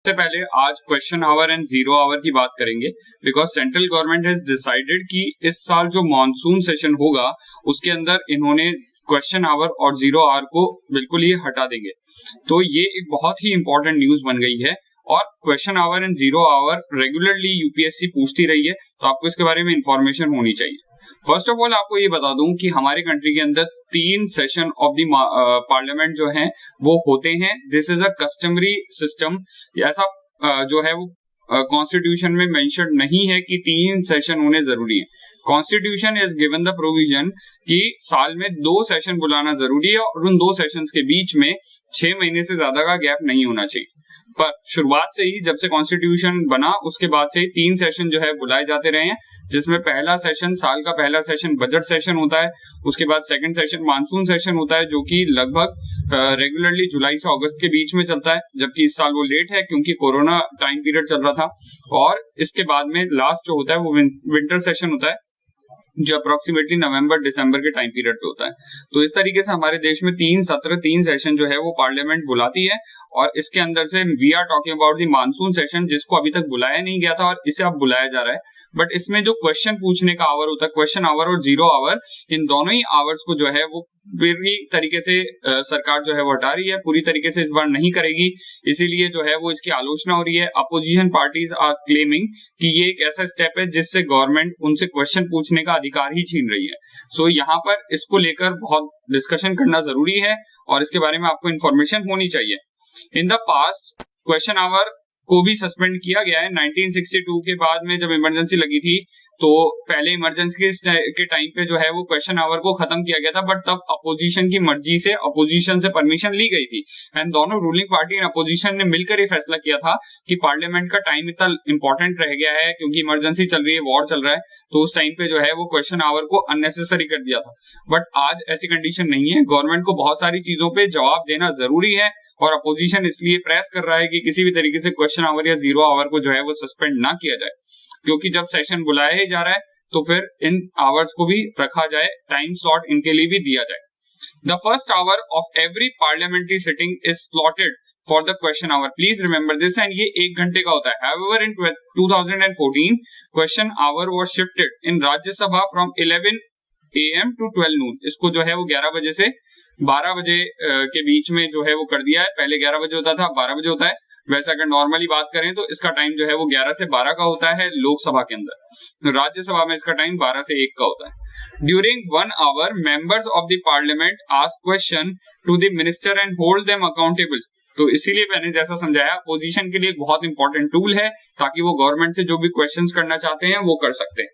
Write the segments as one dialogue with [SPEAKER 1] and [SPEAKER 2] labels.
[SPEAKER 1] सबसे पहले आज question hour and zero hour की बात करेंगे because central government has decided कि इस साल जो मॉनसून सेशन होगा उसके अंदर इन्होंने क्वेश्चन आवर और जीरो आवर को बिल्कुल ही हटा देंगे। तो ये एक बहुत ही इंपॉर्टेंट न्यूज बन गई है और question hour and zero hour regularly UPSC पूछती रही है, तो आपको इसके बारे में इंफॉर्मेशन होनी चाहिए। फर्स्ट ऑफ ऑल आपको ये बता दूं कि हमारे कंट्री के अंदर 3 सेशन ऑफ द पार्लियामेंट जो है वो होते हैं। This is a customary system. ऐसा जो है वो कॉन्स्टिट्यूशन में मेंशन नहीं है कि 3 सेशन होने जरूरी है। Constitution is given the provision कि साल में 2 सेशन बुलाना जरूरी है और उन 2 सेशंस के बीच में 6 महीने से ज्यादा का गैप नहीं होना चाहिए। पर शुरुआत से ही जब से कॉन्स्टिट्यूशन बना उसके बाद से ही 3 सेशन जो है बुलाए जाते रहे हैं, जिसमें पहला सेशन साल का पहला सेशन बजट सेशन होता है, उसके बाद सेकंड सेशन मानसून सेशन होता है जो कि लगभग रेगुलरली जुलाई से अगस्त के बीच में चलता है, जबकि इस साल वो लेट है क्योंकि कोरोना टाइम पीरियड चल रहा था। और इसके बाद में लास्ट जो होता है वो विंटर सेशन होता है जो अप्रोक्सीमेटली नवंबर दिसंबर के टाइम पीरियड पे होता है। तो इस तरीके से हमारे देश में 3 सत्र 3 सेशन जो है वो पार्लियामेंट बुलाती है और इसके अंदर से we are talking about the monsoon session जिसको अभी तक बुलाया नहीं गया था और इसे अब बुलाया जा रहा है। बट इसमें जो क्वेश्चन पूछने का आवर होता है, क्वेश्चन आवर और जीरो आवर, इन दोनों ही आवर्स को जो है वो पूरी तरीके से सरकार जो है वो हटा रही है, पूरी तरीके से इस बार नहीं करेगी। इसीलिए जो है वो इसकी आलोचना हो रही है। अपोजिशन पार्टीज आर क्लेमिंग कि ये एक ऐसा स्टेप है जिससे गवर्नमेंट उनसे क्वेश्चन पूछने का अधिकार ही छीन रही है। सो यहाँ पर इसको लेकर बहुत डिस्कशन करना जरूरी है और इसके बारे में आपको इन्फॉर्मेशन होनी चाहिए। In the past question hour को भी सस्पेंड किया गया है। 1962 के बाद में जब इमरजेंसी लगी थी तो पहले इमरजेंसी के टाइम पे जो है वो क्वेश्चन आवर को खत्म किया गया था, बट तब अपोजिशन की मर्जी से अपोजिशन से परमिशन ली गई थी एंड दोनों रूलिंग पार्टी एंड अपोजिशन ने मिलकर ये फैसला किया था कि पार्लियामेंट का टाइम इतना इंपॉर्टेंट रह गया है क्योंकि इमरजेंसी चल रही है, वॉर चल रहा है, तो उस टाइम पे जो है वो क्वेश्चन आवर को अननेसेसरी कर दिया था। बट आज ऐसी कंडीशन नहीं है। गवर्नमेंट को बहुत सारी चीजों पे जवाब देना जरूरी है और अपोजिशन इसलिए प्रेस कर रहा है कि किसी भी तरीके से क्वेश्चन आवर या जीरो आवर को जो है वो सस्पेंड ना किया जाए, क्योंकि जब सेशन बुलाया ही जा रहा है तो फिर इन आवर्स को भी रखा जाए, टाइम स्लॉट इनके लिए भी दिया जाए। The first hour of every parliamentary sitting is slotted for the question hour. Please remember this and ये 1 घंटे का होता है। However in 2014 question hour was shifted in Rajya Sabha from 11 AM to 12 noon। इसको जो है वो 11 बजे से 12 बजे के बीच में जो है वो कर दिया है। पहले 11 बजे होता था, 12 बजे होता है। वैसे अगर नॉर्मली बात करें तो इसका टाइम जो है वो 11 से 12 का होता है लोकसभा के अंदर। राज्यसभा में इसका टाइम 12 से 1 का होता है। During 1 hour members of the parliament ask question to the minister and hold them accountable. तो इसीलिए मैंने जैसा समझाया अपोजिशन के लिए एक बहुत इंपॉर्टेंट टूल है ताकि वो गवर्नमेंट से जो भी क्वेश्चंस करना चाहते हैं वो कर सकते हैं।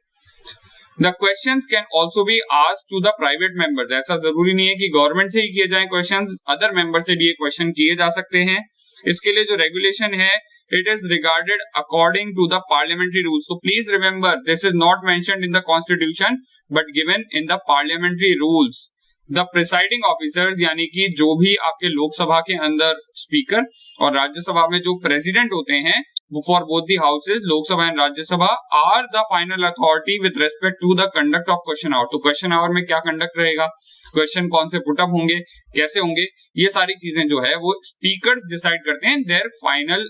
[SPEAKER 1] The questions can also be asked to the private members। ऐसा जरूरी नहीं है कि गवर्नमेंट से ही किए जाएं क्वेश्चंस, अदर मेंबर से भी ये क्वेश्चन किए जा सकते हैं। इसके लिए जो रेगुलेशन है it is regarded according to the parliamentary rules। So please remember this is not mentioned in the constitution but given in the parliamentary rules। The presiding officers यानी कि जो भी आपके लोकसभा के अंदर स्पीकर और राज्यसभा में जो प्रेसिडेंट होते हैं for both the houses Lok Sabha and Rajya Sabha are the final authority with respect to the conduct of question hour. तो क्वेश्चन आवर में क्या कंडक्ट रहेगा, क्वेश्चन कौन से पुटअप होंगे, कैसे होंगे, ये सारी चीजें जो है वो स्पीकर्स डिसाइड करते हैं। देयर फाइनल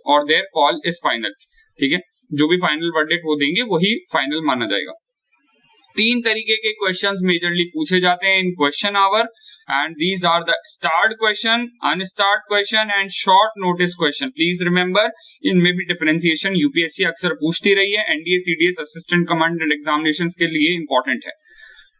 [SPEAKER 1] और देयर कॉल इज फाइनल। ठीक है, जो भी फाइनल वर्डिक्ट वो देंगे वही फाइनल माना जाएगा। 3 तरीके के क्वेश्चंस मेजरली पूछे जाते हैं in question hour and these are the starred question, unstarred question and short notice question. Please remember इनमें भी डिफरेंशिएशन यूपीएससी अक्सर पूछती रही है। NDA CDS assistant commandant examinations के लिए इंपॉर्टेंट है।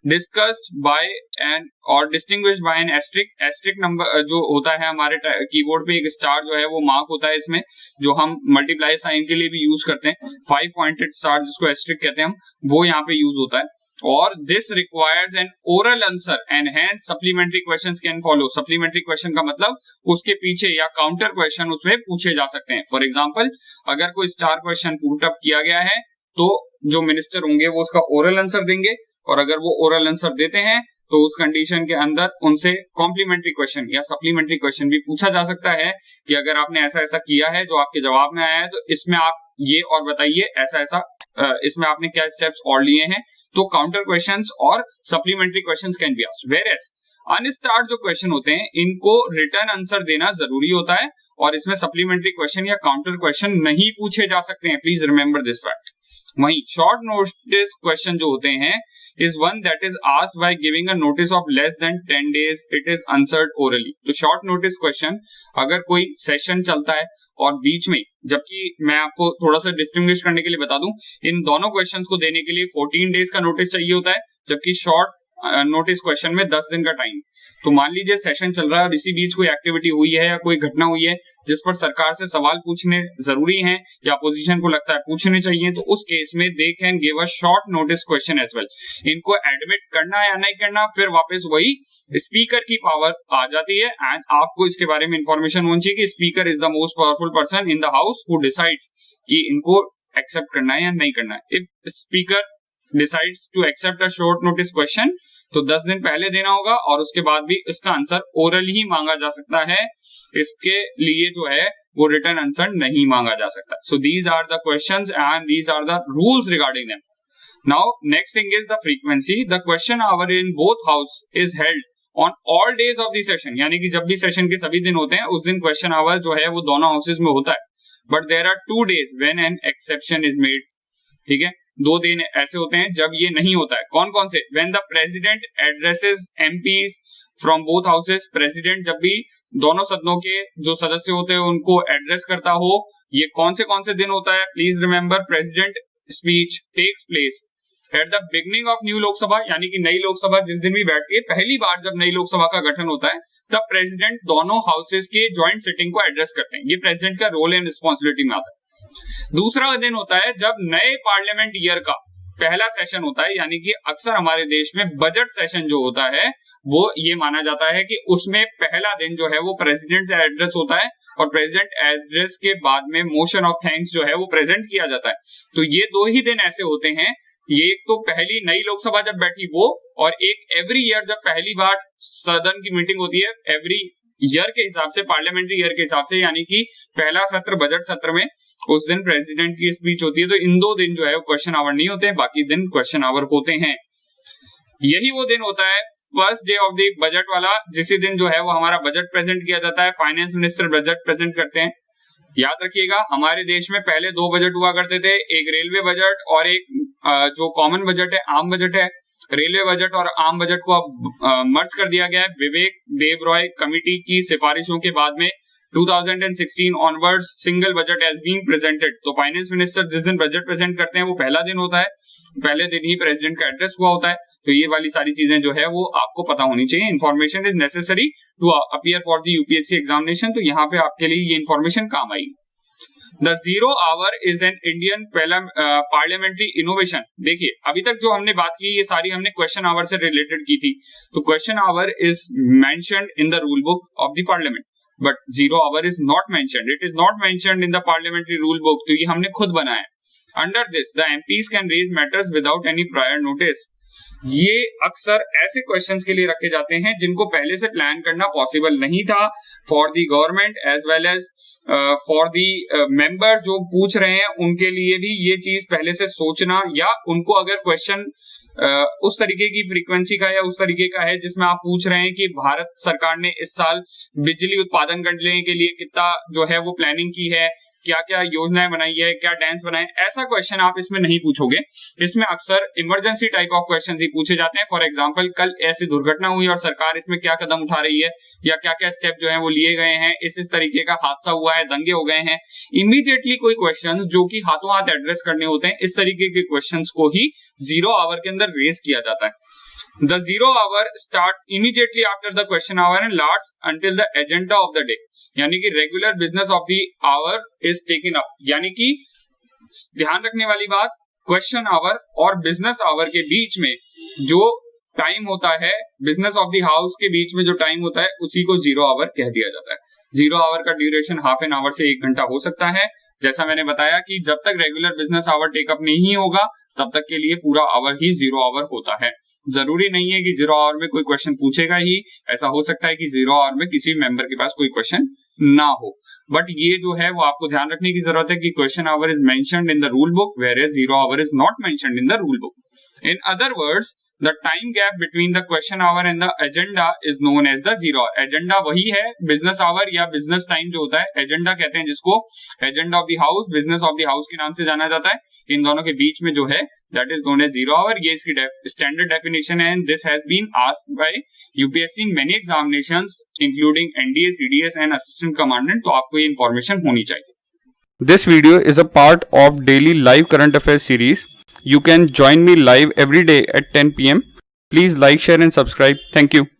[SPEAKER 1] डिस्कस्ड बाय एन और distinguished by an asterisk. Asterisk number जो होता है हमारे कीबोर्ड पे एक स्टार जो है वो मार्क होता है इसमें, जो हम मल्टीप्लाई साइन के लिए भी यूज करते हैं। 5 पॉइंटेड स्टार जिसको एस्ट्रिक कहते हैं हम, वो यहाँ पे यूज होता है। और this requires N oral answer and hence supplementary questions can follow. Supplementary question का मतलब उसके पीछे या काउंटर क्वेश्चन उसमें पूछे जा सकते हैं। फॉर एग्जांपल अगर कोई स्टार क्वेश्चन पुट अप किया गया है तो जो मिनिस्टर होंगे वो उसका ओरल आंसर देंगे और अगर वो ओरल आंसर देते हैं तो उस कंडीशन के अंदर उनसे कॉम्प्लीमेंट्री क्वेश्चन या सप्लीमेंट्री क्वेश्चन भी पूछा जा सकता है कि अगर आपने ऐसा ऐसा किया है जो आपके जवाब में आया है तो इसमें आप ये और बताइए ऐसा ऐसा इसमें आपने क्या स्टेप्स और लिए हैं। तो काउंटर क्वेश्चंस और supplementary questions can be asked. Whereas unstarred जो क्वेश्चन होते हैं इनको रिटर्न आंसर देना जरूरी होता है और इसमें सप्लीमेंट्री क्वेश्चन या काउंटर क्वेश्चन नहीं पूछे जा सकते हैं, प्लीज रिमेंबर दिस फैक्ट। वहीं शॉर्ट नोटिस क्वेश्चन जो होते हैं is one that is asked by giving a notice of less than 10 days, it is answered orally। तो शॉर्ट नोटिस क्वेश्चन अगर कोई सेशन चलता है और बीच में, जबकि मैं आपको थोड़ा सा डिस्टिंग्विश करने के लिए बता दूं, इन दोनों क्वेश्चंस को देने के लिए 14 डेज का नोटिस चाहिए होता है, जबकि शॉर्ट नोटिस क्वेश्चन में 10 दिन का टाइम। तो मान लीजिए सेशन चल रहा है और इसी बीच कोई एक्टिविटी हुई है या कोई घटना हुई है जिस पर सरकार से सवाल पूछने जरूरी हैं या अपोजिशन को लगता है पूछने चाहिए, तो उस केस में they can give a short notice question as well. इनको एडमिट करना या नहीं करना फिर वापस वही स्पीकर की पावर आ जाती है, एंड आपको इसके बारे में इंफॉर्मेशन होनी चाहिए कि speaker is the most powerful person in the house who decides कि इनको एक्सेप्ट करना है या नहीं करना है। If speaker decides to accept a short notice question तो 10 दिन पहले देना होगा और उसके बाद भी इसका आंसर ओरल ही मांगा जा सकता है, इसके लिए जो है वो रिटर्न आंसर नहीं मांगा जा सकता। So these are the questions and these are the rules regarding them. Now next thing is the frequency. The question hour in both house is held on all days of the session, यानी कि जब भी session के सभी दिन होते हैं उस दिन क्वेश्चन आवर जो है वो दोनों हाउसेज में होता है। But there are 2 days when an exception is made. ठीक है, 2 दिन ऐसे होते हैं जब ये नहीं होता है। कौन कौन से? When the president addresses MPs from both houses. President जब भी दोनों सदनों के जो सदस्य होते हैं उनको एड्रेस करता हो। ये कौन से दिन होता है? Please remember, president speech takes place at the beginning of new Lok Sabha, यानी कि नई लोकसभा जिस दिन भी बैठती है, पहली बार जब नई लोकसभा का गठन होता है तब प्रेसिडेंट दोनों हाउसेस के ज्वाइंट सिटिंग को एड्रेस करते हैं। ये प्रेसिडेंट का रोल एंड रिस्पॉन्सिबिलिटी में आता है। दूसरा दिन होता है जब नए पार्लियामेंट ईयर का पहला सेशन होता है, यानी कि अक्सर हमारे देश में बजट सेशन जो होता है वो ये माना जाता है कि उसमें पहला दिन जो है वो प्रेसिडेंट से एड्रेस होता है और प्रेसिडेंट एड्रेस के बाद में मोशन ऑफ थैंक्स जो है वो प्रेजेंट किया जाता है। तो ये 2 ही दिन ऐसे होते हैं, ये एक तो पहली नई लोकसभा जब बैठी वो, और एक एवरी ईयर जब पहली बार सदन की मीटिंग होती है एवरी ईयर के हिसाब से, पार्लियामेंट्री ईयर के हिसाब से, यानी कि पहला सत्र बजट सत्र में उस दिन प्रेसिडेंट की स्पीच होती है। तो इन 2 दिन जो है वो क्वेश्चन आवर नहीं होते हैं, बाकी दिन क्वेश्चन आवर होते हैं। यही वो दिन होता है first day of the budget वाला, जिसी दिन जो है वो हमारा बजट प्रेजेंट किया जाता है, फाइनेंस मिनिस्टर बजट प्रेजेंट करते हैं। याद रखिएगा हमारे देश में पहले 2 बजट हुआ करते थे, एक रेलवे बजट और एक जो कॉमन बजट है, आम बजट है। रेलवे बजट और आम बजट को अब मर्ज कर दिया गया है विवेक देव रॉय कमिटी की सिफारिशों के बाद में। 2016 onwards single budget has been presented. तो फाइनेंस मिनिस्टर जिस दिन बजट प्रेजेंट करते हैं वो पहला दिन होता है, पहले दिन ही प्रेसिडेंट का एड्रेस हुआ होता है। तो ये वाली सारी चीजें जो है वो आपको पता होनी चाहिए। Information is necessary to appear for the UPSC examination, तो यहाँ पे आपके लिए ये इन्फॉर्मेशन काम आएगी। The 0 hour is an Indian parliamentary innovation. देखिए अभी तक जो हमने बात की ये सारी हमने क्वेश्चन आवर से रिलेटेड की थी। तो question hour is mentioned in the rule book of the parliament, but 0 hour is not mentioned, it is not mentioned in the parliamentary rule book. तो ये हमने खुद बनाया। Under this the MPs can raise matters without any prior notice. ये अक्सर ऐसे questions के लिए रखे जाते हैं जिनको पहले से प्लान करना पॉसिबल नहीं था for the government as well as for the member जो पूछ रहे हैं उनके लिए भी ये चीज पहले से सोचना, या उनको अगर क्वेश्चन उस तरीके की फ्रीक्वेंसी का या उस तरीके का है जिसमें आप पूछ रहे हैं कि भारत सरकार ने इस साल बिजली उत्पादन करने के लिए कितना जो है वो प्लानिंग की है, क्या क्या योजनाएं बनाई है, क्या डैम्स बनाए, ऐसा क्वेश्चन आप इसमें नहीं पूछोगे। इसमें अक्सर इमरजेंसी टाइप ऑफ क्वेश्चन ही पूछे जाते हैं। फॉर एग्जांपल कल ऐसी दुर्घटना हुई और सरकार इसमें क्या कदम उठा रही है या क्या क्या स्टेप जो है वो लिए गए हैं, इस तरीके का हादसा हुआ है, दंगे हो गए हैं। इमीडिएटली कोई क्वेश्चन जो कि हाथों हाथ एड्रेस करने होते हैं, इस तरीके के क्वेश्चन को ही 0 hour के अंदर रेज किया जाता है। The 0 hour starts immediately after the question hour and lasts until the agenda of the day, यानी कि regular business of the our is taken up. यानी कि ध्यान रखने वाली बात, क्वेश्चन आवर और बिजनेस आवर के बीच में जो टाइम होता है, बिजनेस ऑफ द हाउस के बीच में जो टाइम होता है उसी को 0 hour कह दिया जाता है। 0 hour का ड्यूरेशन हाफ एन आवर से 1 घंटा हो सकता है। जैसा मैंने बताया कि जब तक रेगुलर बिजनेस आवर टेकअप नहीं होगा तब तक के लिए पूरा आवर ही 0 hour होता है। जरूरी नहीं है कि 0 hour में कोई क्वेश्चन पूछेगा ही, ऐसा हो सकता है कि 0 hour में किसी मेंबर के पास कोई क्वेश्चन ना हो। बट ये जो है वो आपको ध्यान रखने की जरूरत है कि question hour is mentioned in the rule book whereas 0 hour is not mentioned in the rule book. In other words The time gap between the question hour and the agenda is known as the 0 hour. Agenda वही है, business hour या business time जो होता है, agenda कहते हैं जिसको, agenda of the house, business of the house के नाम से जाना जाता है. इन दोनों के बीच में जो है that is known as 0 hour. ये इसकी standard definition है and this has been asked by UPSC in many examinations including NDA, CDS and assistant commandant. तो आपको ये information होनी चाहिए.
[SPEAKER 2] This video is a part of daily live current affairs series. You can join me live every day at 10 p.m. Please like, share and subscribe. Thank you.